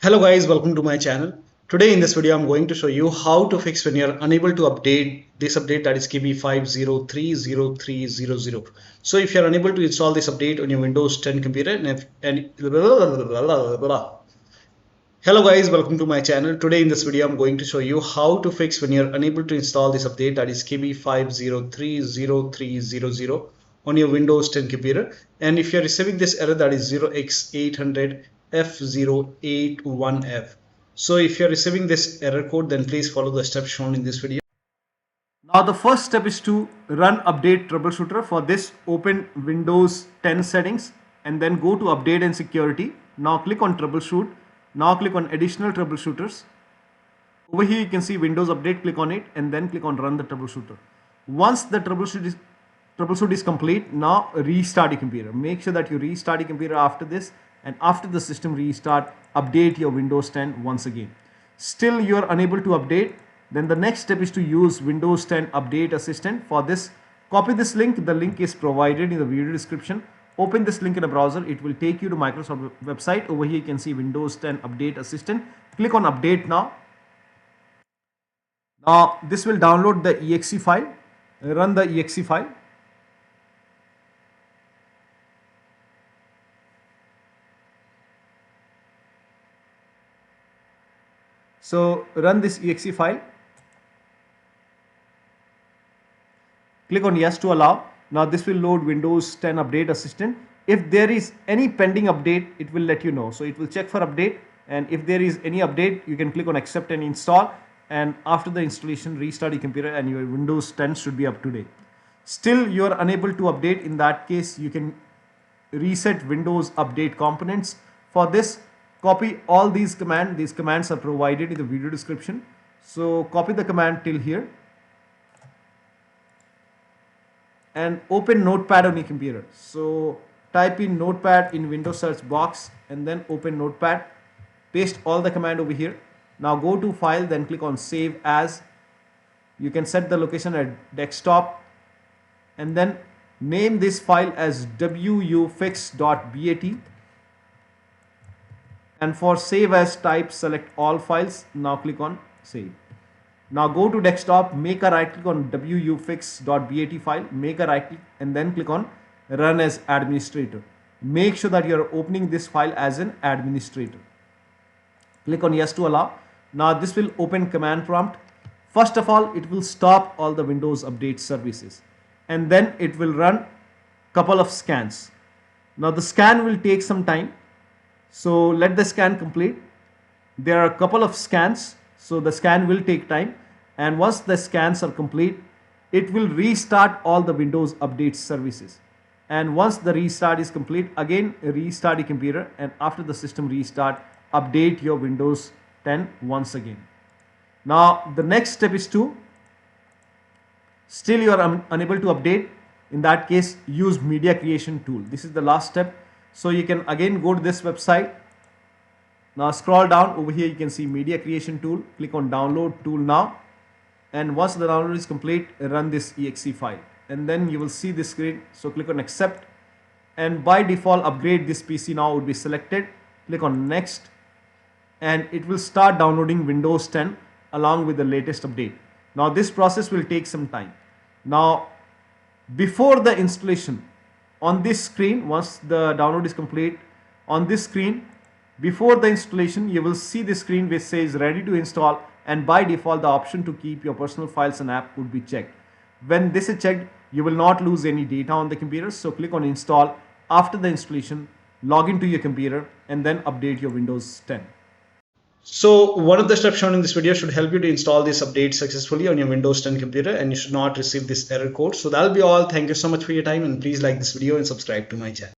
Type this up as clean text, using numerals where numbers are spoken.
Hello guys, welcome to my channel. Today in this video I'm going to show you how to fix when you're unable to update this update, that is KB5030300. So if you're unable to install this update on your Windows 10 computer Hello guys, welcome to my channel. Today in this video I'm going to show you how to fix when you're unable to install this update, that is KB5030300 on your Windows 10 computer. And if you're receiving this error, that is 0x800f081f. So if you're receiving this error code, then please follow the steps shown in this video. Now the first step is to run update troubleshooter. For this, open Windows 10 settings and then go to update and security. Now click on troubleshoot. Now click on additional troubleshooters. Over here you can see Windows update, click on it and then click on run the troubleshooter. Once the troubleshoot is complete, now restart your computer. Make sure that you restart your computer after this, and after the system restart, update your Windows 10 once again. Still you are unable to update, then the next step is to use Windows 10 Update Assistant. For this, copy this link. The link is provided in the video description. Open this link in a browser. It will take you to Microsoft website. Over here you can see Windows 10 Update Assistant. Click on update now. Now this will download the exe file. Run the exe file. So run this exe file. Click on yes to allow. Now this will load Windows 10 Update Assistant. If there is any pending update, it will let you know. So it will check for update, and if there is any update, you can click on accept and install, and after the installation, restart your computer and your Windows 10 should be up to date. Still you are unable to update. In that case, you can reset Windows Update components. For this, copy all these commands. These commands are provided in the video description. So copy the command till here and open Notepad on your computer. So type in Notepad in Windows search box and then open Notepad. Paste all the command over here. Now go to file, then click on save as. You can set the location at desktop and then name this file as Wufix.bat. And for save as type, select all files. Now click on save. Now go to desktop, make a right click on Wufix.bat file, make a right click and then click on run as administrator. Make sure that you are opening this file as an administrator. Click on yes to allow. Now this will open command prompt. First of all, it will stop all the Windows Update services and then it will run couple of scans. Now the scan will take some time. So let the scan complete. There are a couple of scans, so the scan will take time, and once the scans are complete, it will restart all the Windows Update services. And once the restart is complete, again restart your computer, and after the system restart, update your Windows 10 once again. Now the next step is to, still you are unable to update. In that case, use media creation tool. This is the last step. So you can again go to this website. Now scroll down. Over here you can see media creation tool. Click on download tool now. And once the download is complete, run this exe file. And then you will see this screen. So click on accept. And by default, upgrade this PC now would be selected. Click on next. And it will start downloading Windows 10 along with the latest update. Now this process will take some time. Now before the installation, on this screen, once the download is complete, on this screen, before the installation, you will see the screen which says ready to install, and by default the option to keep your personal files and app would be checked. When this is checked, you will not lose any data on the computer. So click on install. After the installation, log into your computer and then update your Windows 10. So one of the steps shown in this video should help you to install this update successfully on your Windows 10 computer, and you should not receive this error code. So that'll be all. Thank you so much for your time, and please like this video and subscribe to my channel.